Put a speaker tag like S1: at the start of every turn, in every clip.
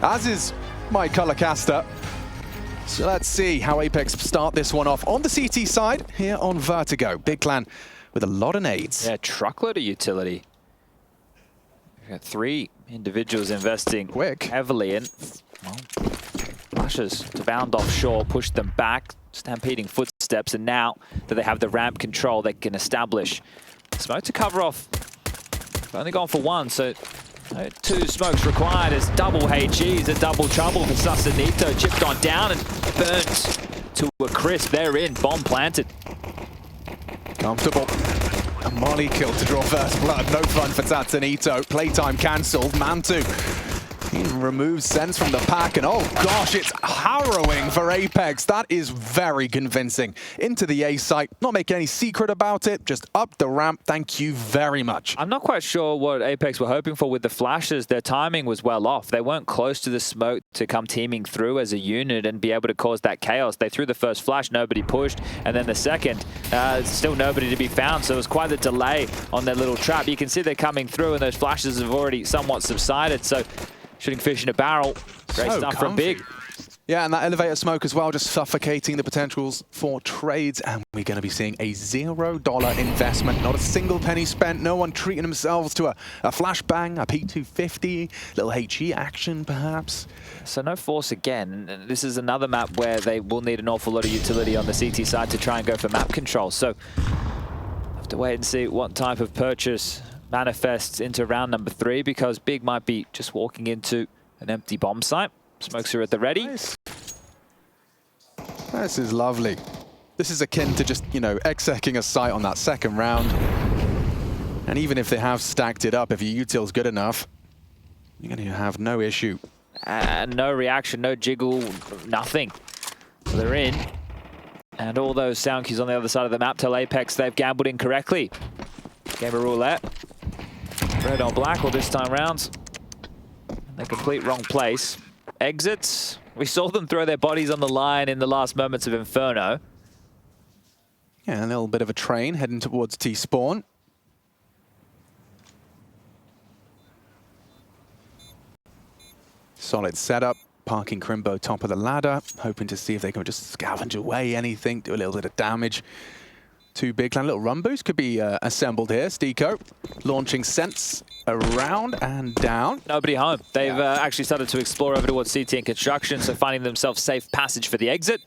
S1: as is my color caster. So let's see how Apeks start this one off on the CT side here on Vertigo. Big clan with a lot of nades.
S2: Yeah, truckload of utility. We've got 3 individuals investing heavily in. Well, flashes to bound offshore, push them back, stampeding footsteps, and now that they have the ramp control, they can establish smoke to cover off. They've only gone for 1, so 2 smokes required as double HEs, a double trouble for Sasanito. Chipped on down and burnt to a crisp. They're in, bomb planted.
S1: Comfortable. A molly kill to draw first blood. No fun for Sasanito. Playtime cancelled. Mantu. He removes Sense from the pack, and oh gosh, it's harrowing for Apeks. That is very convincing. Into the A site, not making any secret about it, just up the ramp. Thank you very much.
S2: I'm not quite sure what Apeks were hoping for with the flashes. Their timing was well off. They weren't close to the smoke to come teaming through as a unit and be able to cause that chaos. They threw the first flash, nobody pushed, and then the second, still nobody to be found. So it was quite a delay on their little trap. You can see they're coming through, and those flashes have already somewhat subsided. So shooting fish in a barrel. Great stuff from Big.
S1: Yeah, and that elevator smoke as well, just suffocating the potentials for trades. And we're going to be seeing a $0 investment, not a single penny spent. No one treating themselves to a flashbang, a P250, little HE action perhaps.
S2: So no force again. This is another map where they will need an awful lot of utility on the CT side to try and go for map control. So have to wait and see what type of purchase manifests into round number 3, because Big might be just walking into an empty bomb site. Smokes are at the ready.
S1: Nice. This is lovely. This is akin to just, you know, execing a site on that second round. And even if they have stacked it up, if your util's good enough, you're going to have no issue.
S2: No reaction, no jiggle, nothing. So they're in. And all those sound cues on the other side of the map tell Apeks they've gambled incorrectly. Game of roulette. Red on black all this time round. They complete wrong place. Exits. We saw them throw their bodies on the line in the last moments of Inferno.
S1: Yeah, a little bit of a train heading towards T-spawn. Solid setup. Parking Crimbo top of the ladder. Hoping to see if they can just scavenge away anything, do a little bit of damage. 2 big clan, little run boost could be assembled here. Steeko launching Sense around and down.
S2: Nobody home. They've actually started to explore over towards CT and construction, so finding themselves safe passage for the exit.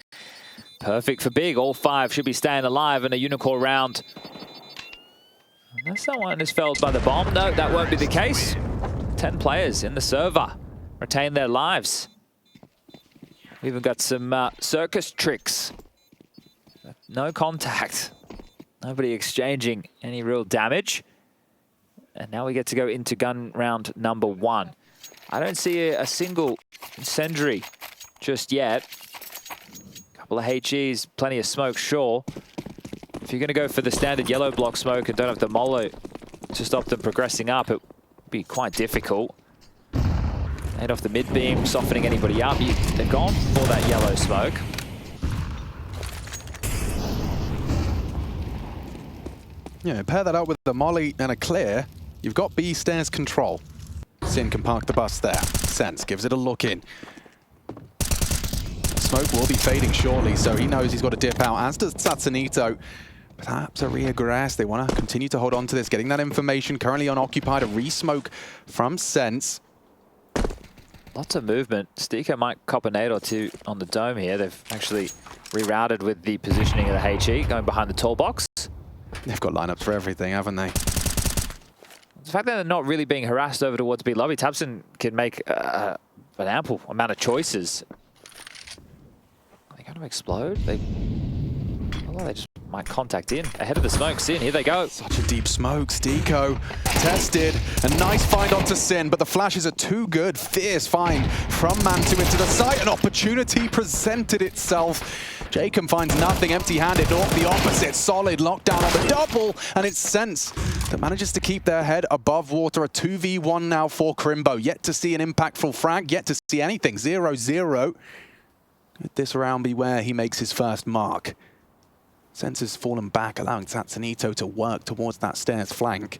S2: Perfect for Big. All 5 should be staying alive in a unicorn round. Unless someone is felled by the bomb. No, that won't be the case. 10 players in the server retain their lives. We've even got some circus tricks. No contact. Nobody exchanging any real damage. And now we get to go into gun round number 1. I don't see a single incendiary just yet. Couple of HEs, plenty of smoke, sure. If you're going to go for the standard yellow block smoke and don't have the Molo to stop them progressing up, it would be quite difficult. Head off the mid beam, softening anybody up. They've gone for that yellow smoke.
S1: Yeah, pair that up with the molly and a clear. You've got B stairs control. Sin can park the bus there. Sense gives it a look in. Smoke will be fading shortly, so he knows he's got to dip out, as does Sasanito. Perhaps a reaggress. They want to continue to hold on to this, getting that information. Currently unoccupied, a re-smoke from Sense.
S2: Lots of movement. Steeko might cop a nade or 2 on the dome here. They've actually rerouted with the positioning of the HE, going behind the tall box.
S1: They've got lineups for everything, haven't they?
S2: The fact that they're not really being harassed over towards B lobby, Tabson can make an ample amount of choices. Are they going to explode? Well, they just might contact in ahead of the smoke. Sin, here they go.
S1: Such a deep smoke. Steeko tested. A nice find onto Sin, but the flashes are too good. Fierce find from Mantu into the site. An opportunity presented itself. Jacob finds nothing, empty-handed, or the opposite. Solid lockdown on the double, and it's Sense that manages to keep their head above water. A 2v1 now for Crimbo. Yet to see an impactful frag, yet to see anything. 0-0. Could this round be where he makes his first mark? Sense has fallen back, allowing Sasanito to work towards that stairs flank.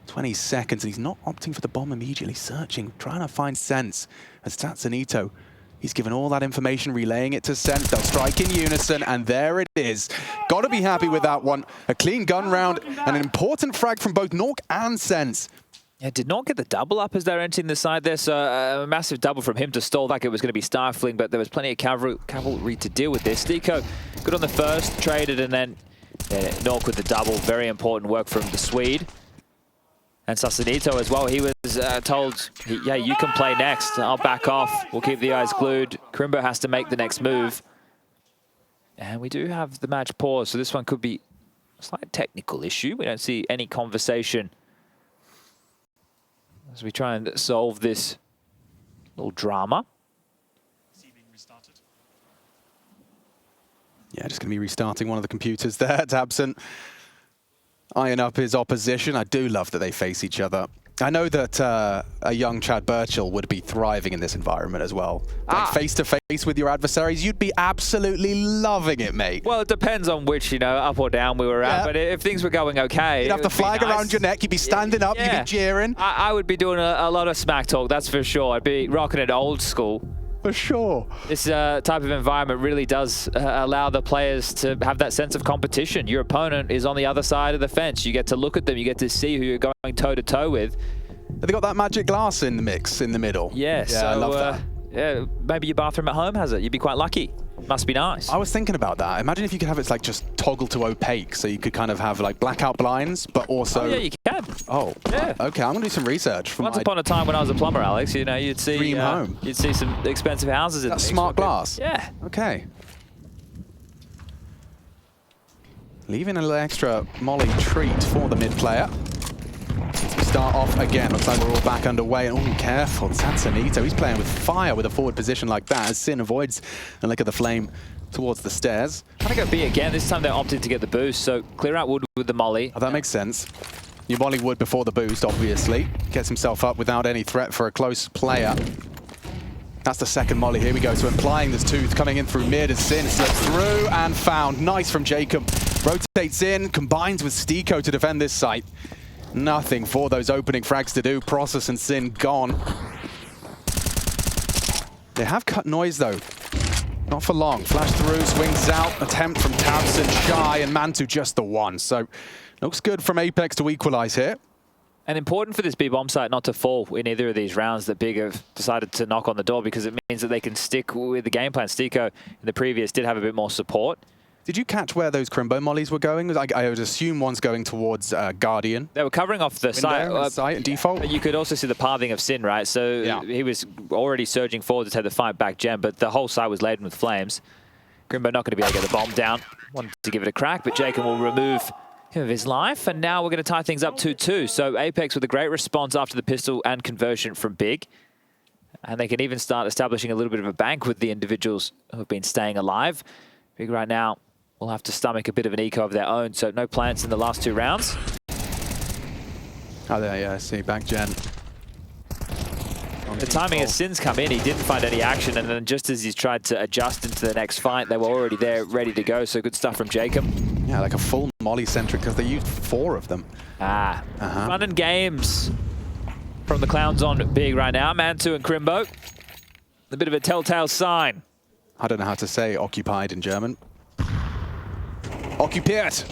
S1: 20 seconds, and he's not opting for the bomb immediately, searching, trying to find Sense. As Tatsunito, he's given all that information, relaying it to Sense. They'll strike in unison, and there it is. Got to be happy with that one. A clean gun round, and an important frag from both Nork and Sense.
S2: Yeah, did not get the double up as they're entering the side there, so a massive double from him to stall. Like it was going to be stifling, but there was plenty of cavalry to deal with this. Stiko good on the first, traded, and then Nork with the double. Very important work from the Swede. And Sassanito as well. He was told, yeah, you can play next. I'll back off. We'll keep the eyes glued. Crimbo has to make the next move. And we do have the match pause, so this one could be a slight technical issue. We don't see any conversation as we try and solve this little drama.
S1: Yeah, just going to be restarting one of the computers there. It's absent. Eyeing up his opposition. I do love that they face each other. I know that a young Chad Burchill would be thriving in this environment as well. Like face-to-face with your adversaries, you'd be absolutely loving it, mate.
S2: Well, it depends on which, up or down we were at. But if things were going okay,
S1: you'd have the flag around your neck, you'd be standing up, you'd be jeering.
S2: I would be doing a lot of smack talk, that's for sure. I'd be rocking it old school.
S1: For sure.
S2: This type of environment really does allow the players to have that sense of competition. Your opponent is on the other side of the fence. You get to look at them. You get to see who you're going toe-to-toe with.
S1: Have they got that magic glass in the mix in the middle?
S2: Yes.
S1: Yeah,
S2: so,
S1: I love that.
S2: Yeah, maybe your bathroom at home has it. You'd be quite lucky. Must be nice.
S1: I was thinking about that. Imagine if you could have it like just toggle to opaque, so you could kind of have like blackout blinds, but also...
S2: Oh, yeah, you can.
S1: Oh, yeah. Okay, I'm going to do some research.
S2: Once upon a time when I was a plumber, Alex, you'd see...
S1: Dream home.
S2: You'd see some expensive houses in
S1: that smart glass?
S2: Yeah.
S1: Okay. Leaving a little extra molly treat for the mid player. Start off again. Looks like we're all back underway. Oh, careful. Tatsunito, he's playing with fire with a forward position like that as Sin avoids a lick of the flame towards the stairs.
S2: Trying to go B again. This time they're opting to get the boost, so clear out wood with the molly.
S1: Oh, that makes sense. You molly wood before the boost, obviously. Gets himself up without any threat for a close player. That's the second molly. Here we go. So implying there's two coming in through mid as Sin slips through and found. Nice from Jacob. Rotates in, combines with Stiko to defend this site. Nothing for those opening frags to do. Process and Sin gone. They have cut noise though. Not for long. Flash through, swings out. Attempt from Tabson, shy, and Mantu just the one. So looks good from Apeks to equalize here.
S2: And important for this B-bomb site not to fall in either of these rounds that Big have decided to knock on the door, because it means that they can stick with the game plan. Stiko in the previous did have a bit more support.
S1: Did you catch where those Crimbo mollies were going? I would assume one's going towards Guardian.
S2: They were covering off the
S1: site and default.
S2: But you could also see the pathing of Sin, right? So he was already surging forward to take the fight back gem, but the whole site was laden with flames. Crimbo not going to be able to get the bomb down. Wanted to give it a crack, but Jacob will remove him of his life. And now we're going to tie things up 2-2. So Apeks with a great response after the pistol and conversion from Big. And they can even start establishing a little bit of a bank with the individuals who have been staying alive. Big right now will have to stomach a bit of an eco of their own, so no plants in the last 2 rounds.
S1: Oh, there, yeah, I see. Back gen.
S2: The timing as Sin's come in, he didn't find any action, and then just as he's tried to adjust into the next fight, they were already there, ready to go, so good stuff from Jacob.
S1: Yeah, like a full molly-centric, because they used 4 of them.
S2: Fun and games from the clowns on Big right now. Mantu and Crimbo. A bit of a telltale sign.
S1: I don't know how to say occupied in German. Occupiert.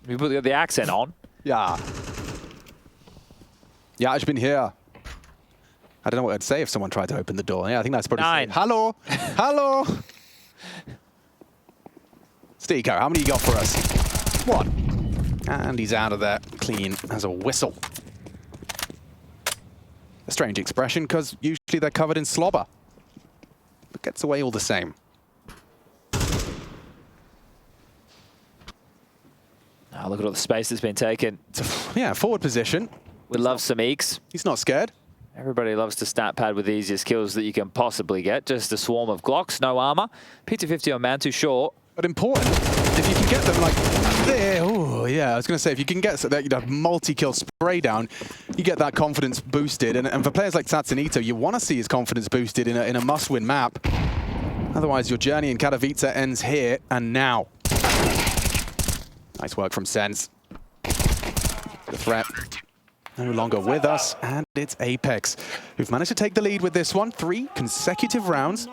S2: You put the accent on.
S1: Yeah. Yeah, ich bin here. I don't know what I'd say if someone tried to open the door. Yeah, I think that's pretty safe. Hello. Hello. Stiko, how many you got for us? 1. And he's out of there clean as a whistle. A strange expression, because usually they're covered in slobber. But gets away all the same.
S2: Oh, look at all the space that's been taken.
S1: Yeah, forward position.
S2: We love some eeks.
S1: He's not scared.
S2: Everybody loves to stat pad with the easiest kills that you can possibly get. Just a swarm of Glocks, no armor. P250 on Mantu, short.
S1: But important, if you can get them like there, oh yeah, I was going to say, if you can get that multi-kill spray down, you get that confidence boosted. And for players like Tatsunito, you want to see his confidence boosted in a must-win map. Otherwise, your journey in Katowice ends here and now. Nice work from Sense. The threat no longer with us, and it's Apeks who've managed to take the lead with this one. 3 consecutive rounds.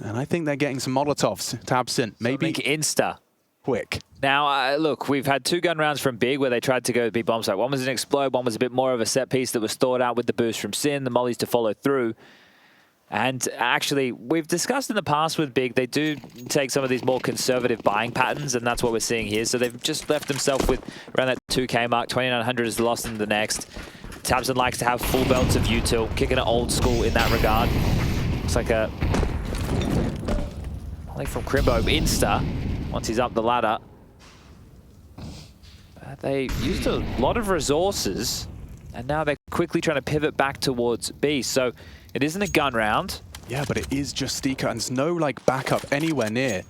S1: And I think they're getting some Molotovs. Tabson, maybe
S2: Insta.
S1: Quick.
S2: Now, look, we've had 2 gun rounds from Big where they tried to go with big bomb site. One was an explode, one was a bit more of a set piece that was thought out with the boost from Sin, the mollies to follow through. And actually, we've discussed in the past with Big, they do take some of these more conservative buying patterns, and that's what we're seeing here. So they've just left themselves with around that 2K mark. 2,900 is lost in the next. Tabson likes to have full belts of util, kicking it old school in that regard. Looks like a volley from Crimbo Insta once he's up the ladder. They used a lot of resources, and now they're quickly trying to pivot back towards B. So it isn't a gun round.
S1: Yeah, but it is just Stika, and there's no like backup anywhere near.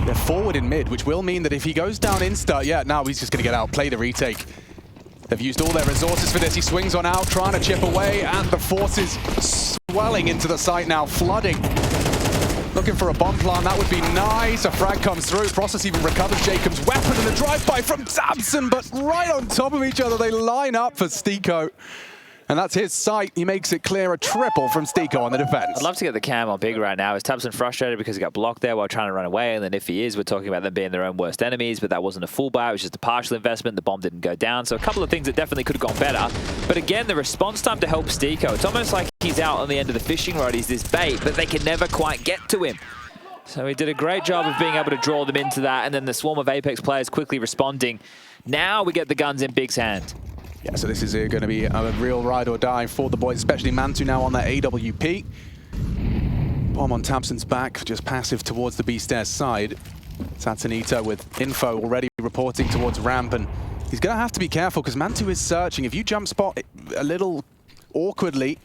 S1: They're forward in mid, which will mean that if he goes down insta, yeah, now he's just going to get out, play the retake. They've used all their resources for this. He swings on out, trying to chip away, and the forces swelling into the site now, flooding. Looking for a bomb plant, that would be nice. A frag comes through. Process even recovers Jacob's weapon, and a drive-by from Tabson, but right on top of each other, they line up for Stiko. And that's his sight. He makes it clear, a triple from Stiko on the defense.
S2: I'd love to get the cam on Big right now. Is Tabson frustrated because he got blocked there while trying to run away? And then if he is, we're talking about them being their own worst enemies, but that wasn't a full buy. It was just a partial investment. The bomb didn't go down. So a couple of things that definitely could have gone better. But again, the response time to help Stiko, it's almost like he's out on the end of the fishing rod. He's this bait, but they can never quite get to him. So he did a great job of being able to draw them into that. And then the swarm of Apeks players quickly responding. Now we get the guns in Big's hand.
S1: Yeah, so this is going to be a real ride or die for the boys, especially Mantu now on their AWP. Bomb on Tabson's back, just passive towards the B-stairs side. Satanito with info already reporting towards ramp, and he's going to have to be careful because Mantu is searching. If you jump spot a little awkwardly,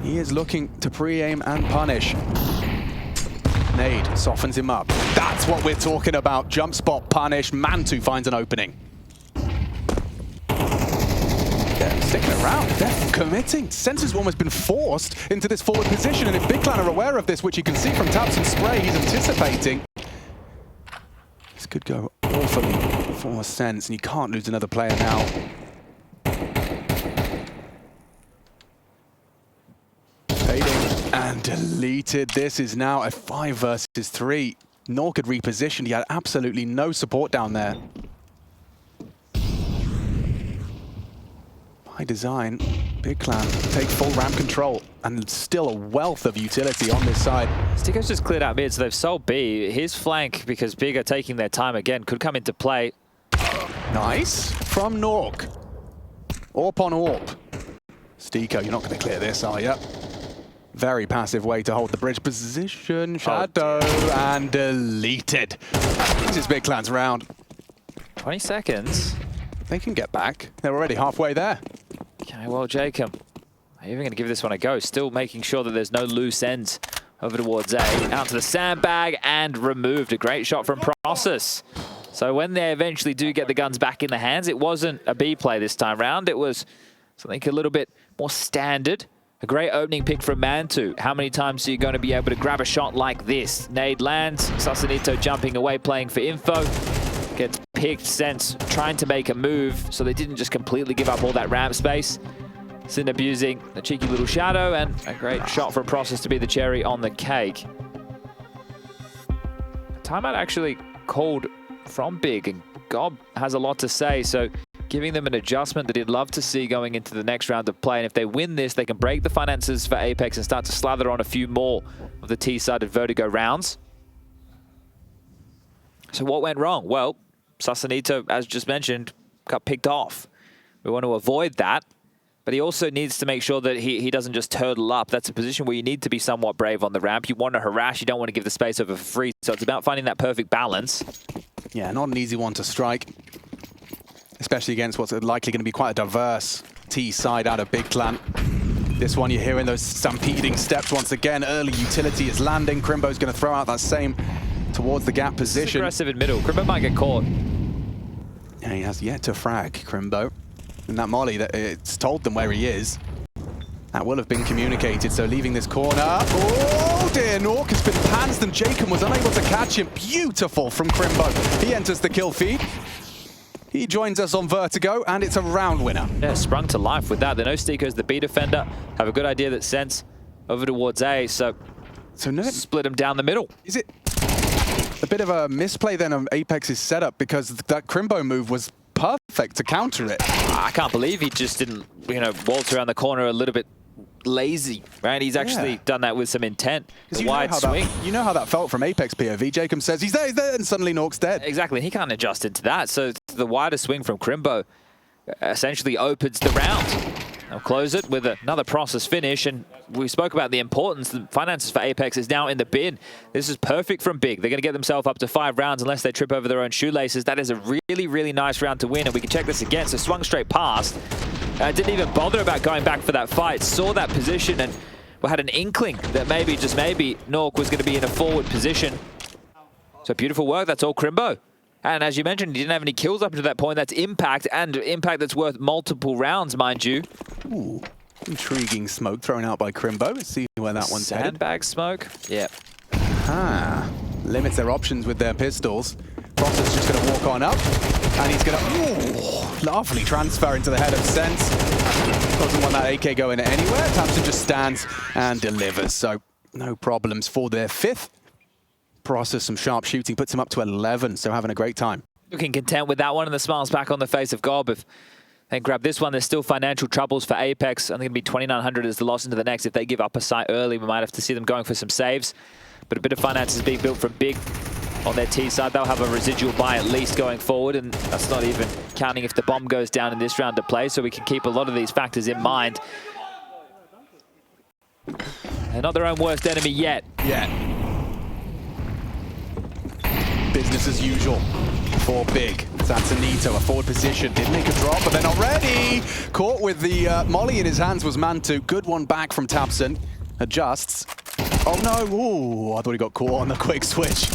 S1: he is looking to pre-aim and punish. Nade softens him up. That's what we're talking about. Jump spot, punish. Mantu finds an opening. They're sticking around. They're committing. Sensors almost been forced into this forward position, and if Big Clan are aware of this, which you can see from Tabson's spray, he's anticipating. This could go awfully for Sense, and you can't lose another player now. Fading and deleted. This is now a 5 versus 3. Nor could reposition. He had absolutely no support down there. By design, Big Clan take full ramp control, and still a wealth of utility on this side.
S2: Stiko's just cleared out mid, so they've sold B. His flank, because Big are taking their time again, could come into play.
S1: Nice from Nork. Orp on Orp. Stiko, you're not going to clear this, are you? Very passive way to hold the bridge position. Shadow and deleted. This is Big Clan's round.
S2: 20 seconds.
S1: They can get back. They're already halfway there.
S2: Okay, well, Jacob, even going to give this one a go. Still making sure that there's no loose ends over towards A. Out to the sandbag and removed. A great shot from Process. So when they eventually do get the guns back in the hands, it wasn't a B play this time round. It was something a little bit more standard. A great opening pick from Mantu. How many times are you going to be able to grab a shot like this? Nade lands. Sasanito jumping away, playing for info. Gets picked, Sense trying to make a move, so they didn't just completely give up all that ramp space. Sin abusing a cheeky little shadow, and a great shot from Process to be the cherry on the cake. Timeout actually called from Big, and Gob has a lot to say, so giving them an adjustment that he'd love to see going into the next round of play. And if they win this, they can break the finances for Apeks and start to slather on a few more of the T-sided Vertigo rounds. So what went wrong? Well, Sasanito, as just mentioned, got picked off. We want to avoid that, but he also needs to make sure that he doesn't just turtle up. That's a position where you need to be somewhat brave on the ramp. You want to harass, you don't want to give the space over for free. So it's about finding that perfect balance.
S1: Yeah, not an easy one to strike, especially against what's likely going to be quite a diverse T side out of Big Clan. This one, you're hearing those stampeding steps once again. Early utility is landing. Crimbo's going to throw out that same towards the gap position.
S2: Aggressive in middle. Crimbo might get caught.
S1: And he has yet to frag Crimbo. And that molly, it's told them where he is. That will have been communicated, so leaving this corner. Oh dear, Nork has been pantsed and Jacob was unable to catch him. Beautiful from Crimbo. He enters the kill feed. He joins us on Vertigo, and it's a round winner.
S2: Yeah, sprung to life with that. They know Stiko's the B defender, have a good idea that Sense over towards A, so
S1: no,
S2: split him down the middle.
S1: Is it a bit of a misplay then on Apex's setup, because that Crimbo move was perfect to counter it?
S2: I can't believe he just didn't, waltz around the corner a little bit lazy, right? He's actually done that with some intent. The wide swing.
S1: You know how that felt from Apex POV. Jacob says, he's there, and suddenly Nork's dead.
S2: Exactly, he can't adjust into that. So the wider swing from Crimbo essentially opens the round. They'll close it with another process finish, and we spoke about the importance. The finances for Apeks is now in the bin. This is perfect from Big. They're going to get themselves up to 5 rounds unless they trip over their own shoelaces. That is a really, really nice round to win, and we can check this again. So swung straight past. Didn't even bother about going back for that fight. Saw that position and had an inkling that maybe, just maybe, Nork was going to be in a forward position. So beautiful work. That's all Crimbo. And as you mentioned, he didn't have any kills up to that point. That's impact, and impact that's worth multiple rounds, mind you.
S1: Ooh, intriguing smoke thrown out by Crimbo. Let's see where that one's headed.
S2: Sandbag smoke? Yeah.
S1: Limits their options with their pistols. Process just going to walk on up, and he's going to, lovely transfer into the head of Sense. Doesn't want that AK going anywhere. Thompson just stands and delivers, so no problems for their 5th. Process some sharp shooting, puts him up to 11, so having a great time.
S2: Looking content with that one, and the smile's back on the face of Gob. If they grab this one, there's still financial troubles for Apeks. I think it'll be 2,900 as the loss into the next. If they give up a site early, we might have to see them going for some saves. But a bit of finance is being built from Big on their T side. They'll have a residual buy at least going forward, and that's not even counting if the bomb goes down in this round of play, so we can keep a lot of these factors in mind. They're not their own worst enemy yet.
S1: Business as usual for Big. Santanito, a forward position, did make a drop, but then already caught with the molly in his hands was Mantu. Good one back from Tabson. Adjusts. Oh no, ooh, I thought he got caught on the quick switch.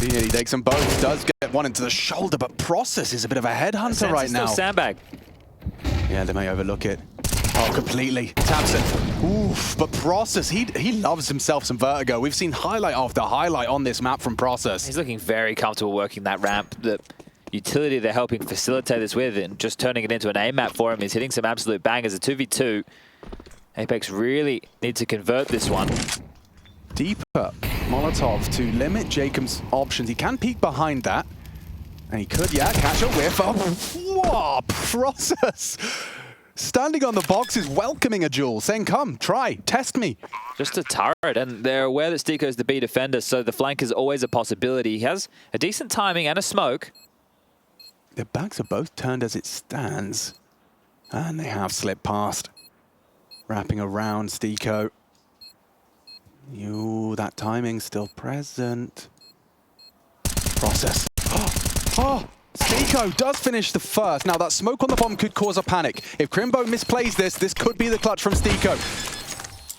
S1: He nearly takes them both, does get one into the shoulder, but Process is a bit of a headhunter right now.
S2: Sandbag.
S1: Yeah, they may overlook it. Oh, completely. Tabson. Oof, but Process, he loves himself some Vertigo. We've seen highlight after highlight on this map from Process.
S2: He's looking very comfortable working that ramp. The utility they're helping facilitate this with, and just turning it into an aim map for him, is hitting some absolute bangers. A 2v2. Apeks really need to convert this one.
S1: Deeper Molotov to limit Jacob's options. He can peek behind that. And he could, catch a whiff. Oh, whoa, Process. Standing on the boxes, welcoming a duel, saying, come, try, test me.
S2: Just a turret, and they're aware that Stiko's the B defender, so the flank is always a possibility. He has a decent timing and a smoke.
S1: Their backs are both turned as it stands. And they have slipped past. Wrapping around Stiko. That timing's still present. Process. Oh! Stiko does finish the first. Now, that smoke on the bomb could cause a panic. If Crimbo misplays this could be the clutch from Stiko.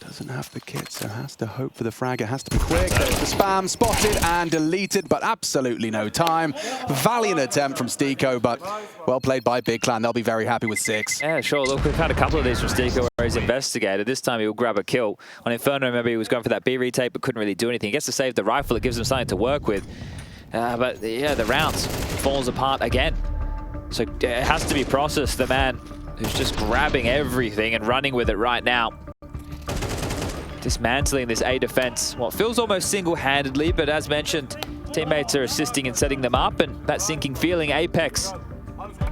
S1: Doesn't have the kit, so has to hope for the frag. It has to be quick. The spam spotted and deleted, but absolutely no time. Valiant attempt from Stiko, but well played by Big Clan. They'll be very happy with 6.
S2: Yeah, sure. Look, we've had a couple of these from Stiko where he's investigated. This time he'll grab a kill. On Inferno, remember, he was going for that B retake, but couldn't really do anything. He gets to save the rifle. It gives him something to work with. But yeah, the rounds falls apart again. So it has to be Process, the man who's just grabbing everything and running with it right now. Dismantling this A defense. Well, it feels almost single-handedly, but as mentioned, teammates are assisting and setting them up, and that sinking feeling, Apeks,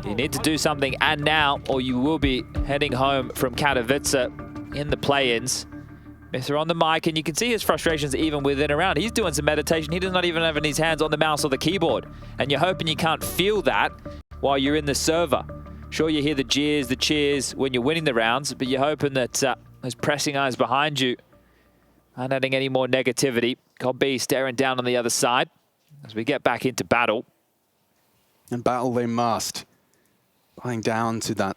S2: you need to do something, and now, or you will be heading home from Katowice in the play-ins. Mr. on the mic, and you can see his frustrations even within a round. He's doing some meditation. He does not even have his hands on the mouse or the keyboard. And you're hoping you can't feel that while you're in the server. Sure, you hear the jeers, the cheers when you're winning the rounds, but you're hoping that those pressing eyes behind you aren't adding any more negativity. Cobb B staring down on the other side as we get back into battle.
S1: And battle they must. Buying down to that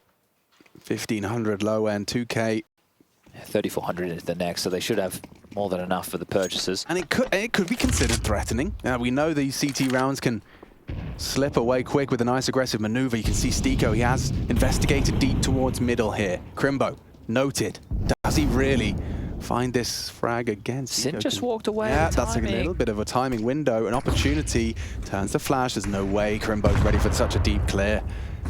S1: 1,500 low end, 2K.
S2: 3,400 into the next, so they should have more than enough for the purchases.
S1: And it could be considered threatening. We know these CT rounds can slip away quick with a nice aggressive maneuver. You can see Stiko, he has investigated deep towards middle here. Crimbo, noted. Does he really find this frag again.
S2: Sin just walked away.
S1: Yeah, that's a little bit of a timing window. An opportunity turns to flash. There's no way Crimbo's ready for such a deep clear.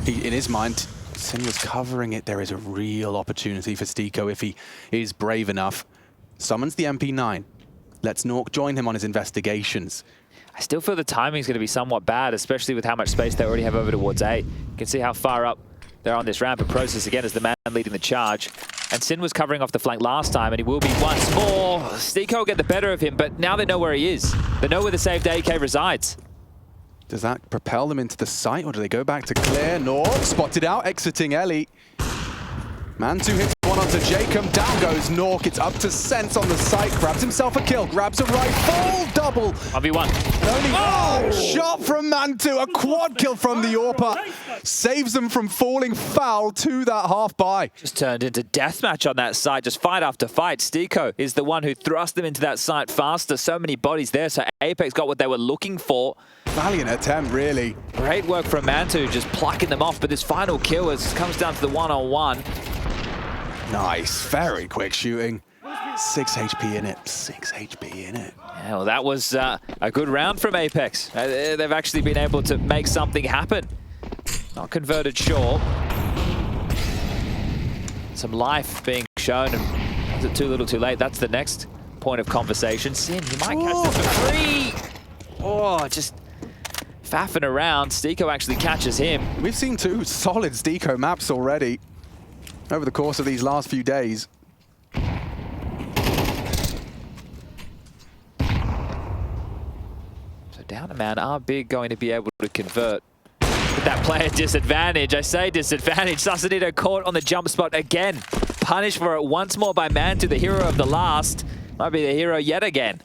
S1: In his mind, Sin was covering it. There is a real opportunity for Stico if he is brave enough. Summons the MP9. Lets Nork join him on his investigations.
S2: I still feel the timing is going to be somewhat bad, especially with how much space they already have over towards A. You can see how far up they're on this ramp, and Process again is the man leading the charge. And Sin was covering off the flank last time, and he will be once more. Stico will get the better of him, but now they know where he is. They know where the saved AK resides.
S1: Does that propel them into the site, or do they go back to clear? Nork spotted out, exiting Ellie. Mantu hits one onto Jacob. Down goes Nork. It's up to Sense on the site. Grabs himself a kill. Grabs a rifle. Double.
S2: 1v1.
S1: Shot from Mantu. A quad kill from the AWPer. Saves them from falling foul to that half by.
S2: Just turned into deathmatch on that site. Just fight after fight. Stico is the one who thrust them into that site faster. So many bodies there. So Apeks got what they were looking for.
S1: Valiant attempt, really.
S2: Great work from Mantu, just plucking them off. But this final kill comes down to the one-on-one.
S1: Nice, very quick shooting. 6 HP in it, 6 HP in it.
S2: Yeah, well, that was a good round from Apeks. They've actually been able to make something happen. Not converted short. Some life being shown, and is it too little too late? That's the next point of conversation. Sin, he might catch this for free. Oh, just faffing around. Stico actually catches him.
S1: We've seen 2 solid Stico maps already over the course of these last few days.
S2: So down a man, are Big going to be able to convert? With that player disadvantage, I say disadvantage. Sausalito caught on the jump spot again. Punished for it once more by Mantu, the hero of the last. Might be the hero yet again.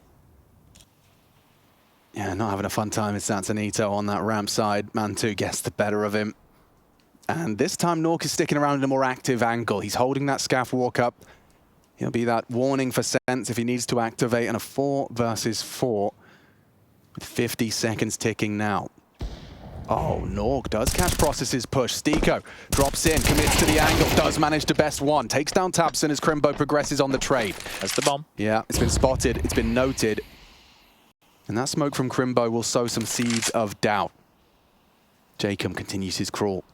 S1: Yeah, not having a fun time with Sansanito on that ramp side. Mantu gets the better of him. And this time, Nork is sticking around in a more active angle. He's holding that scaff walk up. He'll be that warning for Sense if he needs to activate in a 4 versus 4. With 50 seconds ticking now. Oh, Nork does catch Process's push. Stico drops in, commits to the angle, does manage to best one. Takes down Tapson as Crimbo progresses on the trade.
S2: That's the bomb.
S1: Yeah, it's been spotted, it's been noted. And that smoke from Crimbo will sow some seeds of doubt. Jacob continues his crawl.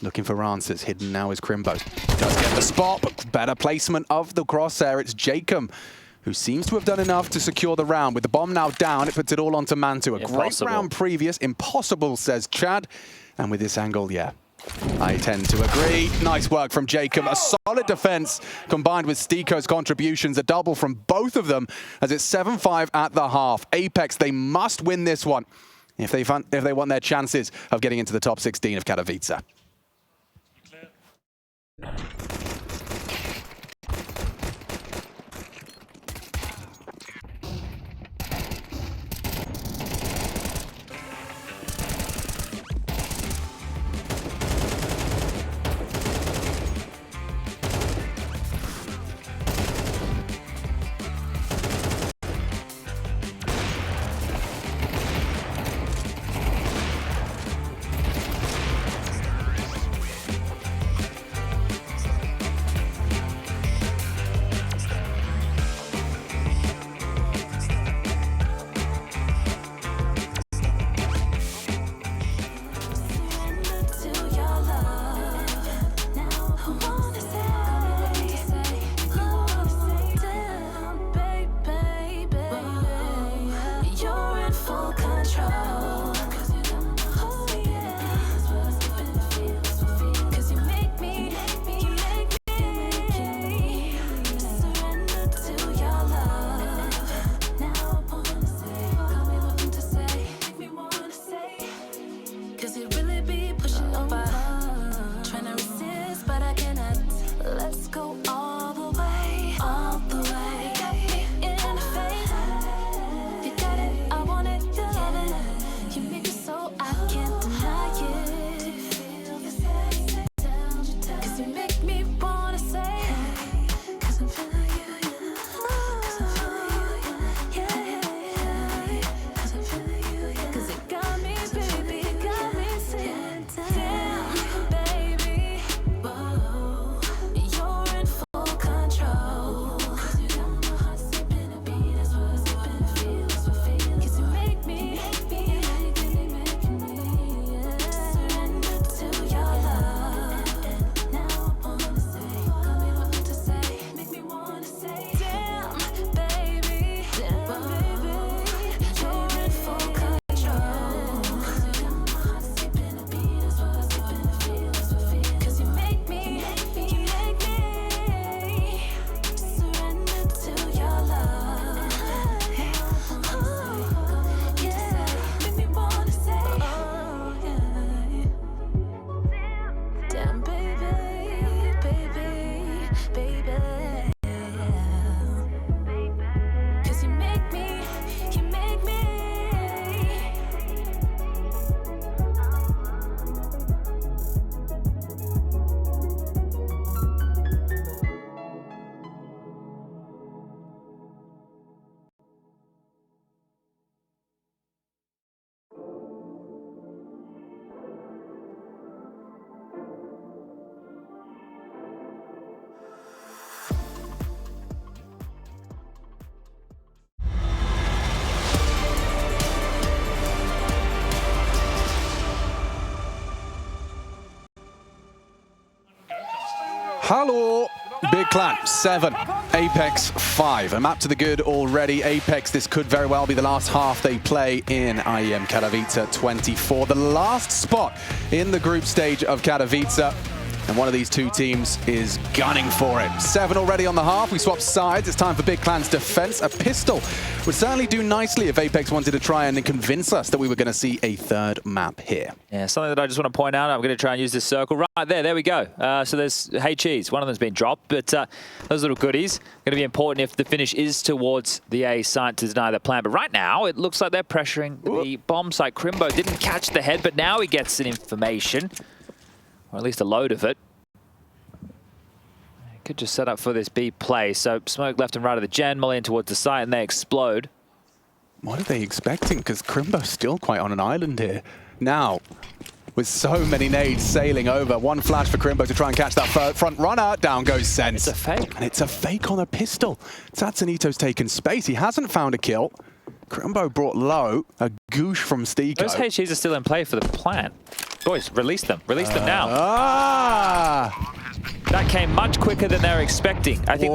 S1: Looking for answers. Hidden now is Crimbo. Does get the spot, but better placement of the crosshair. It's Jacob who seems to have done enough to secure the round. With the bomb now down, it puts it all onto Mantu. A great round previous. Impossible, says Chad. And with this angle, yeah, I tend to agree. Nice work from Jacob. A solid defense combined with Stico's contributions. A double from both of them as it's 7-5 at the half. Apeks, they must win this one if they want their chances of getting into the top 16 of Katowice. Hello, Big Clan 7, Apeks 5. A map to the good already. Apeks, this could very well be the last half they play in IEM Katowice 24. The last spot in the group stage of Katowice. And one of these two teams is gunning for it. 7 already on the half. We swap sides. It's time for Big Clan's defense. A pistol would certainly do nicely if Apeks wanted to try and convince us that we were going to see a third map here.
S2: Yeah, something that I just want to point out. I'm going to try and use this circle right there. There we go. So there's HEs. One of them's been dropped, but those little goodies going to be important if the finish is towards the A site to deny the plan. But right now, it looks like they're pressuring the bomb site. Crimbo didn't catch the head, but now he gets an information. Or at least a load of it. Could just set up for this B play. So smoke left and right of the gen, molly in towards the site, and they explode.
S1: What are they expecting? Because Crimbo's still quite on an island here. Now, with so many nades sailing over, one flash for Crimbo to try and catch that front runner. Down goes Sense.
S2: It's a fake.
S1: And it's a fake on a pistol. Tatsunito's taken space. He hasn't found a kill. Crimbo brought low. A goosh from Stiko.
S2: Those HEs are still in play for the plant. Boys, release them. Release them now. That came much quicker than they were expecting. I think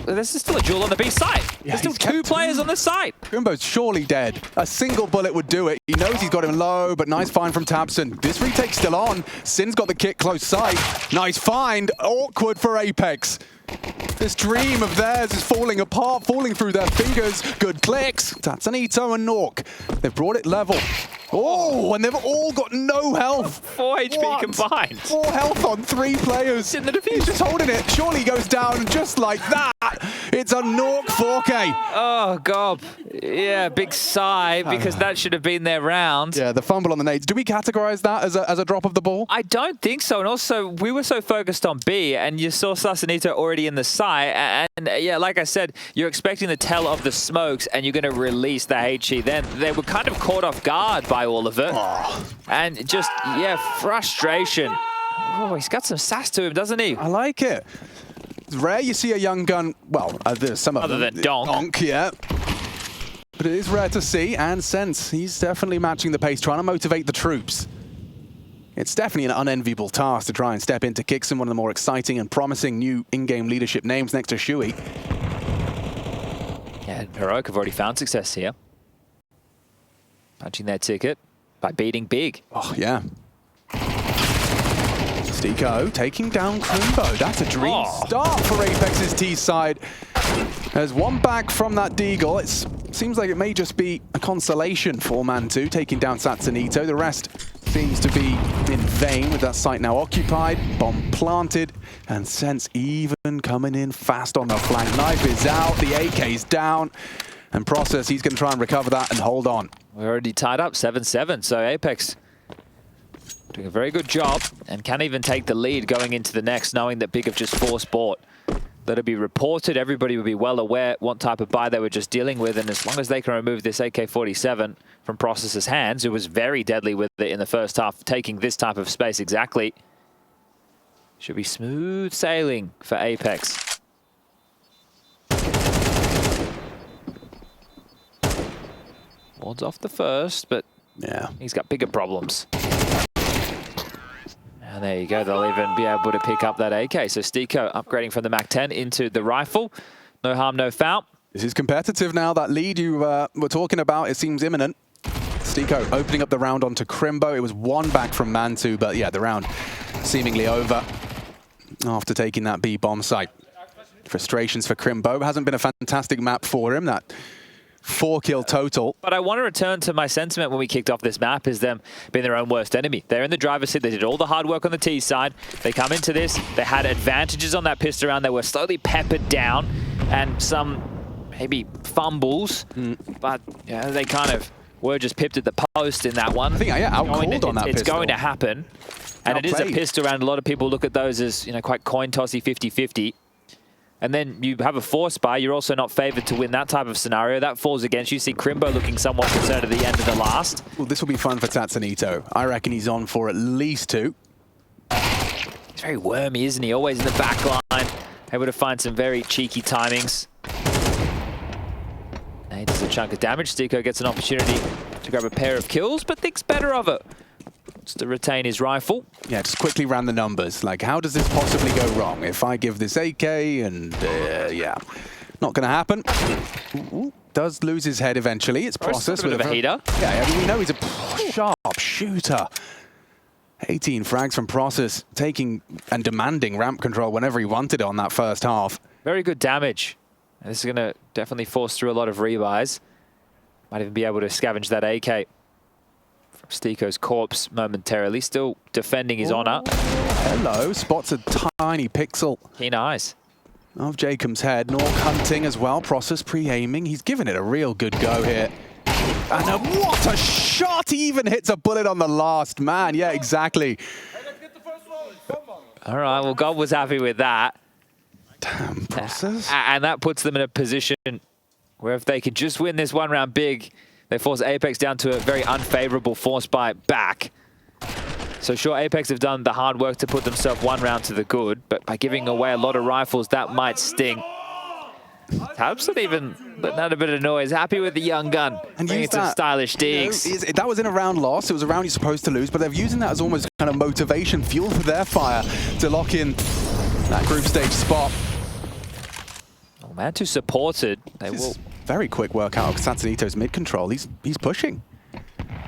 S2: this is still a duel on the B site.
S1: Yeah,
S2: There's still two players on the site.
S1: Crimbo's surely dead. A single bullet would do it. He knows he's got him low, but nice find from Tabson. This retake's still on. Sin's got the kick close sight. Nice find. Awkward for Apeks. This dream of theirs is falling apart, falling through their fingers. Good clicks. Tatsunito and Nork. They've brought it level. Oh, and they've all got no health.
S2: 4 HP combined.
S1: 4 health on 3 players.
S2: In the defuse.
S1: He's just holding it. Surely goes down just like that. It's a Nork 4K.
S2: Oh, God. Yeah, big sigh, because that should have been their round.
S1: Yeah, the fumble on the nades. Do we categorize that as a drop of the ball?
S2: I don't think so. And also, we were so focused on B, and you saw Tatsunito already in the site. And yeah, like I said, you're expecting the tell of the smokes, and you're going to release the HE. Then they were kind of caught off guard by all of it. And just, yeah, frustration. Oh, he's got some sass to him, doesn't he?
S1: I like it. It's rare you see a young gun, well, there's some of
S2: Other
S1: them.
S2: than Donk.
S1: Donk, yeah. But it is rare to see, and Sense, he's definitely matching the pace, trying to motivate the troops. It's definitely an unenviable task to try and step into Kixon, one of the more exciting and promising new in-game leadership names next to Shui.
S2: Yeah, Heroic have already found success here. Punching their ticket by beating Big.
S1: Oh, yeah. Stiko taking down Crimbo. That's a dream start for Apex's T side. There's one back from that Deagle. It seems like it may just be a consolation for Man 2, taking down Tatsunito. The rest seems to be in vain with that site now occupied, bomb planted, and Sense even coming in fast on the flank. Knife is out, the AK's down, and Process, he's going to try and recover that and hold on.
S2: We're already tied up 7-7, so Apeks doing a very good job and can even take the lead going into the next, knowing that Big have just forced bought. Let it be reported, everybody will be well aware what type of buy they were just dealing with, and as long as they can remove this AK-47 from Process's hands, who was very deadly with it in the first half, taking this type of space exactly, should be smooth sailing for Apeks. Ward's off the first, but yeah, he's got bigger problems. And there you go, they'll even be able to pick up that AK. So Stiko upgrading from the MAC-10 into the rifle. No harm, no foul.
S1: This is competitive now. That lead you were talking about, it seems imminent. Stiko opening up the round onto Crimbo. It was one back from Mantu, but yeah, the round seemingly over after taking that B bomb site. Frustrations for Crimbo. Hasn't been a fantastic map for him. That 4-kill total.
S2: But I want to return to my sentiment when we kicked off this map is them being their own worst enemy. They're in the driver's seat. They did all the hard work on the T side. They come into this. They had advantages on that pistol round. They were slowly peppered down and some maybe fumbles. But yeah, they kind of were just pipped at the post in that one.
S1: I think out-called on that pistol.
S2: It's going to happen. And it is a pistol round. A lot of people look at those as, you know, quite coin-tossy 50-50. And then you have a force buy, you're also not favoured to win that type of scenario. That falls against you. See Crimbo looking somewhat concerned at the end of the last.
S1: Well, this will be fun for Tatsunito. I reckon he's on for at least 2.
S2: He's very wormy, isn't he? Always in the back line. Able to find some very cheeky timings. Does a chunk of damage. Stiko gets an opportunity to grab a pair of kills, but thinks better of it. Wants to retain his rifle.
S1: Yeah, just quickly ran the numbers. Like, how does this possibly go wrong? If I give this AK and, yeah, not going to happen. Ooh, does lose his head eventually. It's Process
S2: with a heater.
S1: Yeah, I mean, we know he's a sharp shooter. 18 frags from Process, taking and demanding ramp control whenever he wanted it on that first half.
S2: Very good damage. And this is going to definitely force through a lot of rebuys. Might even be able to scavenge that AK from Stiko's corpse momentarily. Still defending his honor.
S1: Hello, spots a tiny pixel.
S2: Keen eyes.
S1: Of Jacob's head. Nork hunting as well. Process pre-aiming. He's given it a real good go here. And what a shot! He even hits a bullet on the last man. Yeah, exactly.
S2: All right, well, God was happy with that.
S1: Damn, Process.
S2: And that puts them in a position where if they could just win this one round big, they force Apeks down to a very unfavorable force buy back. So sure, Apeks have done the hard work to put themselves one round to the good, but by giving away a lot of rifles, that might sting. Tabson even letting out a bit of noise, happy with the young gun.
S1: And
S2: bringing some stylish digs.
S1: You know, that was in a round loss. It was a round you're supposed to lose, but they're using that as almost kind of motivation, fuel for their fire to lock in that group stage spot.
S2: Oh, Mantu supported. They will.
S1: Very quick work out of Satanito's mid control. He's pushing.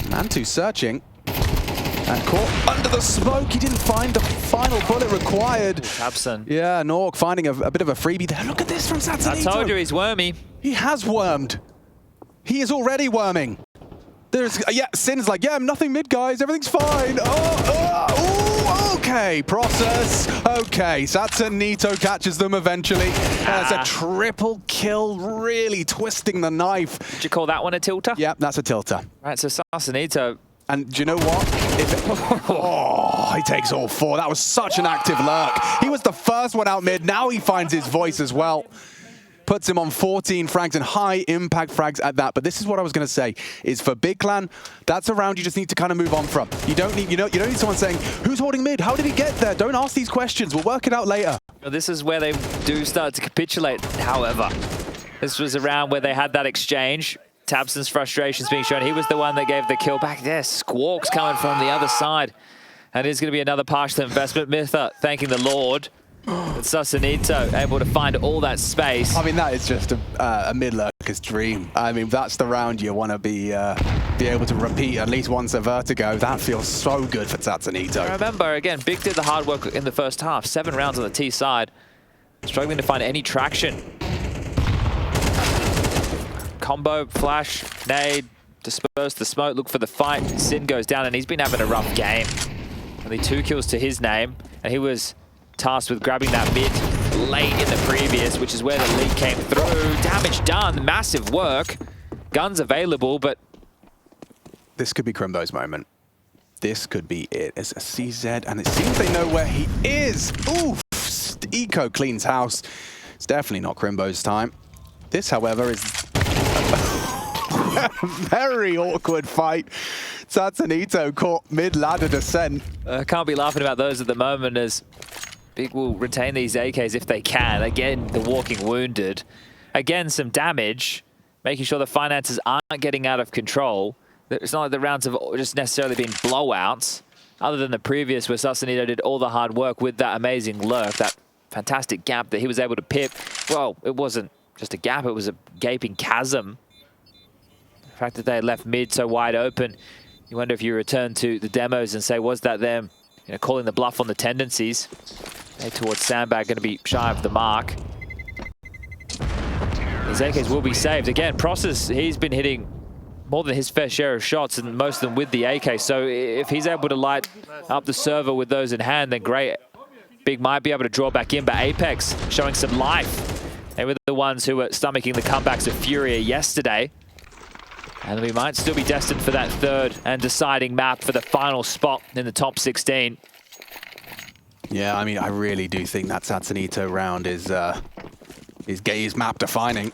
S1: Mantu searching. And caught under the smoke. He didn't find the final bullet required.
S2: Tabson.
S1: Yeah, Nork finding a bit of a freebie there. Look at this from Satanito.
S2: I told you he's wormy.
S1: He has wormed. He is already worming. There's, yeah, Sin's like, yeah, nothing mid, guys. Everything's fine. Oh, okay. Process. Okay. Satanito catches them eventually. That's a triple kill, really twisting the knife.
S2: Did you call that one a tilter?
S1: Yeah, that's a tilter.
S2: Right, so Satanito.
S1: And do you know what? He takes all four. That was such an active lurk. He was the first one out mid. Now he finds his voice as well. Puts him on 14 frags and high impact frags at that. But this is what I was going to say, is for Big Clan, that's a round you just need to kind of move on from. You don't need, you don't need someone saying, who's holding mid? How did he get there? Don't ask these questions. We'll work it out later.
S2: This is where they do start to capitulate, however. This was a round where they had that exchange. Tabson's frustrations being shown. He was the one that gave the kill back there. Squawks coming from the other side. And it's going to be another partial investment. Mitha thanking the Lord. But Satanito able to find all that space.
S1: I mean, that is just a mid-lurker's dream. I mean, that's the round you want to be able to repeat at least once a Vertigo. That feels so good for Satanito.
S2: Remember, again, Big did the hard work in the first half. 7 rounds on the T side. Struggling to find any traction. Combo, flash, nade, disperse the smoke, look for the fight. Sin goes down and he's been having a rough game. Only 2 kills to his name, and he was tasked with grabbing that mid late in the previous, which is where the lead came through. Damage done, massive work. Guns available, but...
S1: This could be Crimbo's moment. This could be it. It's a CZ, and it seems they know where he is. Oof! Eco cleans house. It's definitely not Crimbo's time. This, however, is a very awkward fight. Satanito caught mid-ladder descent.
S2: Can't be laughing about those at the moment, as Big will retain these AKs if they can. Again, the walking wounded. Again, some damage, making sure the finances aren't getting out of control. It's not like the rounds have just necessarily been blowouts, other than the previous where Satanito did all the hard work with that amazing lurk, that fantastic gap that he was able to pip. Well, it wasn't just a gap, it was a gaping chasm. The fact that they left mid so wide open, you wonder if you return to the demos and say, was that them calling the bluff on the tendencies? They towards Sandbag going to be shy of the mark. His AKs will be saved. Again, Process, he's been hitting more than his fair share of shots, and most of them with the AK. So if he's able to light up the server with those in hand, then great. Big might be able to draw back in, but Apeks showing some life. They were the ones who were stomaching the comebacks of Furia yesterday. And we might still be destined for that third and deciding map for the final spot in the top 16.
S1: Yeah, I mean, I really do think that Satanito round is map defining.